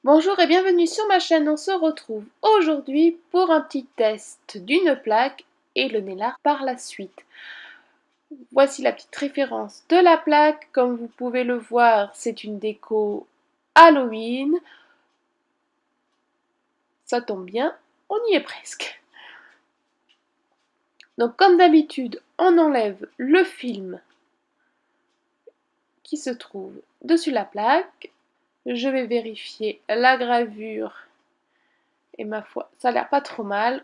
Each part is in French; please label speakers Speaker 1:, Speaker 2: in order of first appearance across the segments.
Speaker 1: Bonjour et bienvenue sur ma chaîne, on se retrouve aujourd'hui pour un petit test d'une plaque et le nail art par la suite. Voici la petite référence de la plaque, comme vous pouvez le voir c'est une déco Halloween. Ça tombe bien, on y est presque. Donc comme d'habitude on enlève le film qui se trouve dessus la plaque. Je vais vérifier la gravure et ma foi ça a l'air pas trop mal.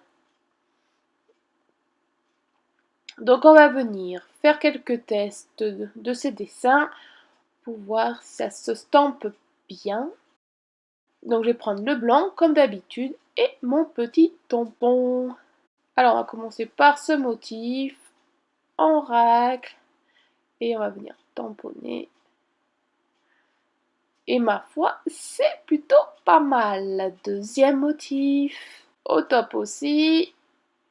Speaker 1: Donc on va venir faire quelques tests de ces dessins pour voir si ça se stampe bien. Donc je vais prendre le blanc comme d'habitude et mon petit tampon. Alors on va commencer par ce motif en racle et on va venir tamponner. Et ma foi, c'est plutôt pas mal. Deuxième motif, au top aussi.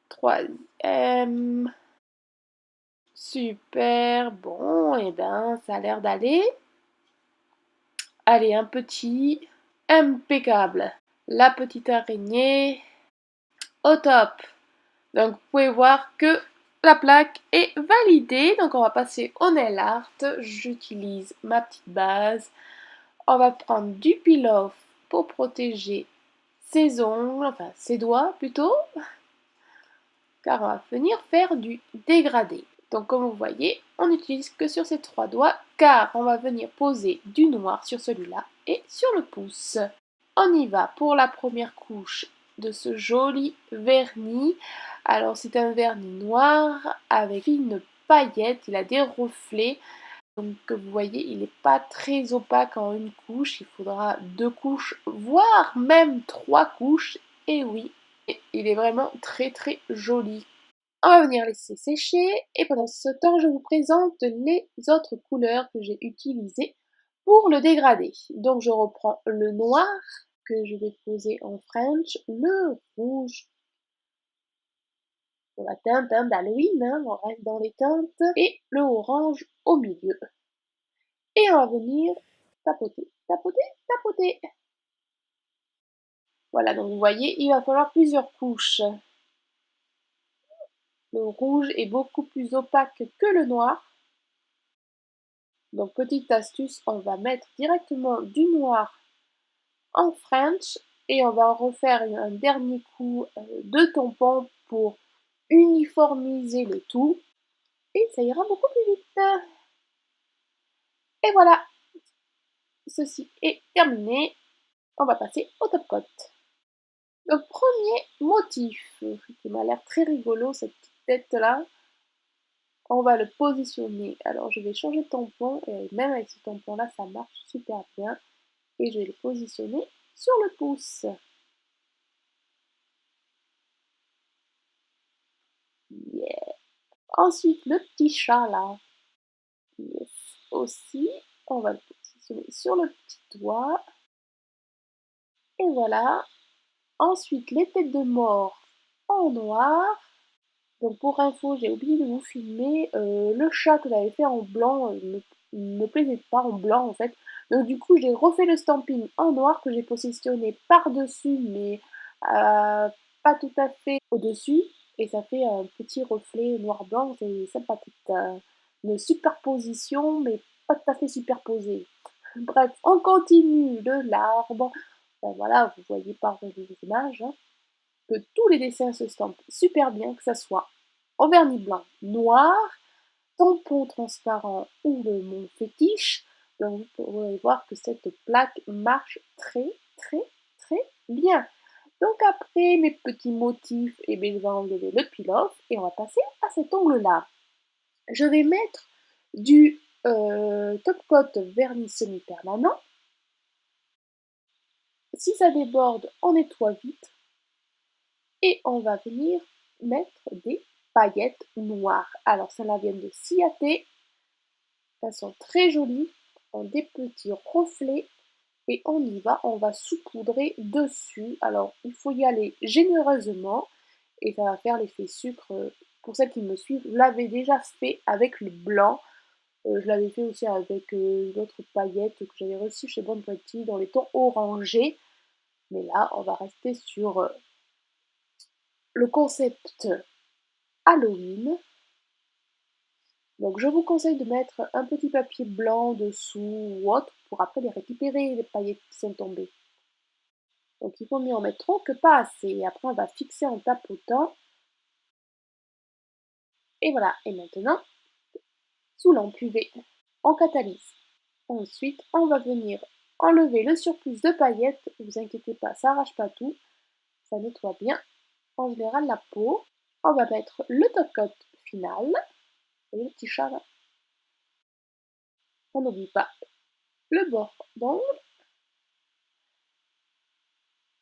Speaker 1: Troisième. Super, bon, et ben ça a l'air d'aller. Allez, un petit, impeccable. La petite araignée, au top. Donc vous pouvez voir que la plaque est validée. Donc on va passer au nail art. J'utilise ma petite base. On va prendre du peel-off pour protéger ses ongles, enfin ses doigts plutôt. Car on va venir faire du dégradé. Donc comme vous voyez, on n'utilise que sur ces trois doigts car on va venir poser du noir sur celui-là et sur le pouce. On y va pour la première couche de ce joli vernis. Alors c'est un vernis noir avec une paillette, il a des reflets. Donc vous voyez, il n'est pas très opaque en une couche, il faudra deux couches, voire même trois couches. Et oui, il est vraiment très très joli. On va venir laisser sécher et pendant ce temps, je vous présente les autres couleurs que j'ai utilisées pour le dégradé. Donc je reprends le noir que je vais poser en French, le rouge pour la teinte d'Halloween, on reste dans les teintes, et le orange au milieu. Et on va venir tapoter, tapoter, tapoter. Voilà, donc vous voyez, il va falloir plusieurs couches. Le rouge est beaucoup plus opaque que le noir. Donc petite astuce, on va mettre directement du noir en French et on va refaire un dernier coup de tampon pour uniformiser le tout et ça ira beaucoup plus vite. Et voilà, ceci est terminé. On va passer au top coat. Le premier motif qui m'a l'air très rigolo, cette petite tête là. On va le positionner. Alors je vais changer de tampon et même avec ce tampon là ça marche super bien. Et je vais le positionner sur le pouce. Yeah. Ensuite, le petit chat là. Yes. Aussi, on va le positionner sur le petit doigt. Et voilà. Ensuite, les têtes de mort en noir. Donc pour info, j'ai oublié de vous filmer. Le chat que j'avais fait en blanc ne me plaisait pas en blanc en fait. Donc du coup, j'ai refait le stamping en noir que j'ai positionné par-dessus, mais pas tout à fait au-dessus. Et ça fait un petit reflet noir-blanc, c'est sympathique. Une superposition, mais pas tout à fait superposée. Bref, on continue de l'arbre. Ben voilà, vous voyez par les images. Hein, que tous les dessins se stampent super bien, que ça soit en vernis blanc, noir, tampon transparent ou le mon fétiche. Donc vous pourrez voir que cette plaque marche très très très bien. Donc après mes petits motifs, et bien, je vais enlever le peel-off et on va passer à cet ongle-là. Je vais mettre du top coat vernis semi-permanent. Si ça déborde, on nettoie vite. Et on va venir mettre des paillettes noires. Alors celles-là viennent de Ciaté. Elles sont très jolies, ont des petits reflets. Et on y va, on va saupoudrer dessus. Alors il faut y aller généreusement. Et ça va faire l'effet sucre. Pour celles qui me suivent, je l'avais déjà fait avec le blanc. Je l'avais fait aussi avec d'autres paillettes que j'avais reçues chez Bon Petit dans les tons orangés. Mais là, on va rester sur le concept Halloween. Donc je vous conseille de mettre un petit papier blanc dessous ou autre pour après les récupérer, les paillettes qui sont tombées. Donc il faut mieux en mettre trop que pas assez. Et après on va fixer en tapotant. Et voilà, et maintenant, sous lampe UV, on catalyse. Ensuite, on va venir enlever le surplus de paillettes. Ne vous inquiétez pas, ça n'arrache pas tout. Ça nettoie bien en général la peau. On va mettre le top coat final. Et le petit chat là. On n'oublie pas le bord d'ongle.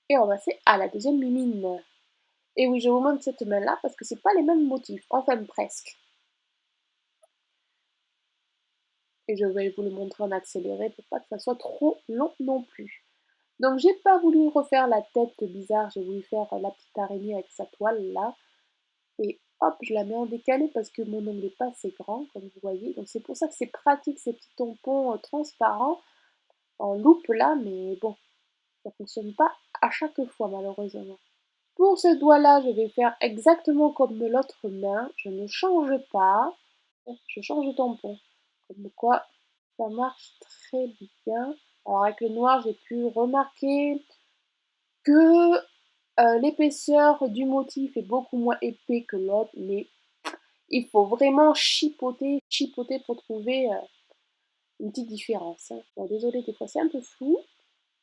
Speaker 1: Et on va passer à la deuxième mimine. Et oui, je vous montre cette main-là parce que c'est pas les mêmes motifs, enfin presque. Et je vais vous le montrer en accéléré pour pas que ça soit trop long non plus. Donc j'ai pas voulu refaire la tête bizarre, j'ai voulu faire la petite araignée avec sa toile là. Et hop, je la mets en décalé parce que mon ongle n'est pas assez grand, comme vous voyez. Donc c'est pour ça que c'est pratique ces petits tampons transparents en loupe là, mais bon, ça fonctionne pas à chaque fois malheureusement. Pour ce doigt-là, je vais faire exactement comme l'autre main. Je ne change pas. Je change de tampon. Comme quoi, ça marche très bien. Alors avec le noir, j'ai pu remarquer que l'épaisseur du motif est beaucoup moins épais que l'autre, mais il faut vraiment chipoter pour trouver une petite différence. Bon, désolé, des fois c'est un peu flou.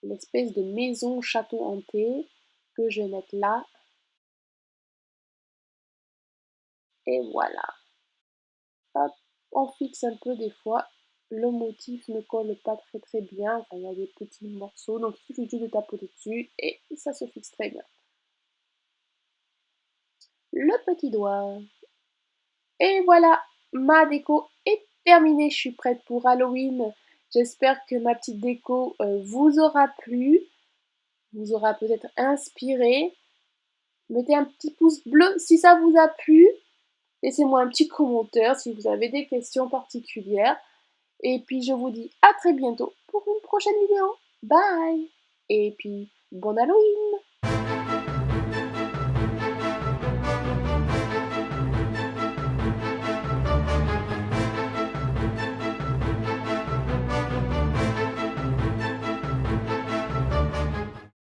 Speaker 1: Une espèce de maison château hanté que je vais mettre là. Et voilà. Hop, on fixe un peu des fois. Le motif ne colle pas très bien. Enfin, il y a des petits morceaux, donc il suffit juste de tapoter dessus et ça se fixe très bien. Le petit doigt. Et voilà, ma déco est terminée. Je suis prête pour Halloween. J'espère que ma petite déco vous aura plu, vous aura peut-être inspiré. Mettez un petit pouce bleu si ça vous a plu. Laissez-moi un petit commentaire si vous avez des questions particulières. Et puis je vous dis à très bientôt pour une prochaine vidéo. Bye! Et puis, bon Halloween!